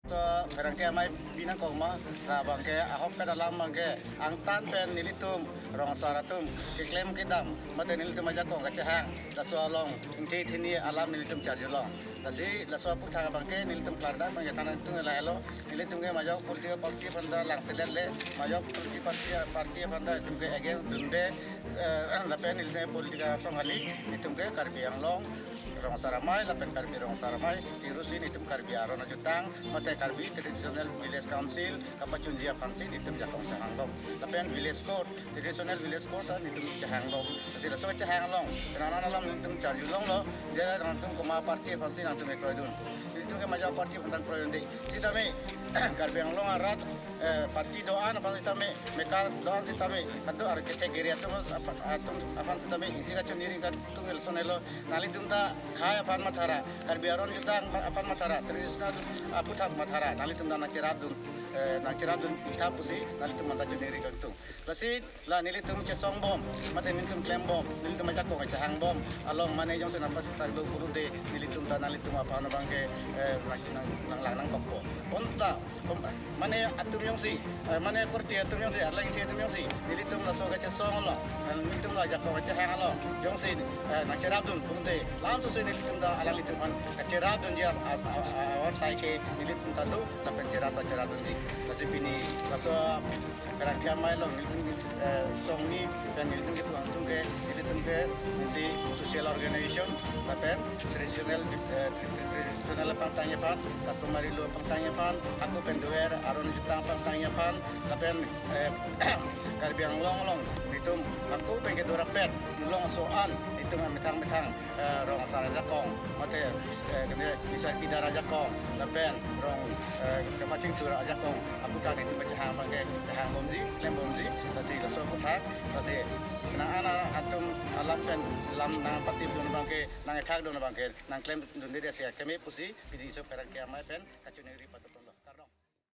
So barangke amai binang koma sa bangke ahok pe dalam bangke angtan pen nilitum rong saratum kiklem kitam mate nilitum aja kong kacahang laso along inti thini alam nilitum charjulong tasi laso putha bangke nilitum klarda bangke tanah tung laelo nilitum ke majok parti fanda langselet le majok parti fanda tumke against dunde lapen nilitum politika songali nilitum ke karbi anglong rong saramai lapen karbi rong saramai tirusi nitum karbi aron ajutang mate karbi traditional village council kapacunjia pansin nitum jakong cahanglong lapen village court traditional village court nitum cahanglong sila so cahanglong kenana alam nitum charjulong lo jara nitum koma parti pansin nitum ekroidun nitum ke maja parti pantan proyonde kita me karbi anglong arat parti doan apa sitame mekar doan sitame kado ar category atum apan sitame isi kacuniri katung elsonelo nali tumta khaya pan matara karbi aron jutang apan matara tradisional aputak matara nali tum na kirab dun ita pusi nali tum manta juniri kantung lasit la nili tum ke song bom mate nili tum klem bom nili tum ajak ko hang bom along mane jong sena pas sa do kurunde nili tum ta nali tum apa na bangke nang lanang kokko ponta mane atum yong si mane kurti atum yong si arlang ti atum yong si nili tum la so ga song lo nili tum la ajak ko hang lo yong si na kirab dun kurunde langsung se nili tum da alali tum an kirab dun dia awar sai ke nili tum ta do ta kirab dun ji kasi pini kaso karang kia mai long nilitum song ni dan nilitum ke puang tum ke si social organization lapen traditional pantangnya pan customary law pantangnya pan aku penduer aron jutang pantangnya pan lapen karbiang long nitum aku pengen dora pet long soan itu metang rong asal jakong mate bisa pidara jakong lapen rong kepacing curah jakong aku kan itu macam hang bangke hang bomji lem bomji tasi laso putak tasi anak atum alam pen lam nang pati don bangke nang thak don bangke nang klem don dia sia kami pusi pidi so perang kiamai pen kacuniri patupon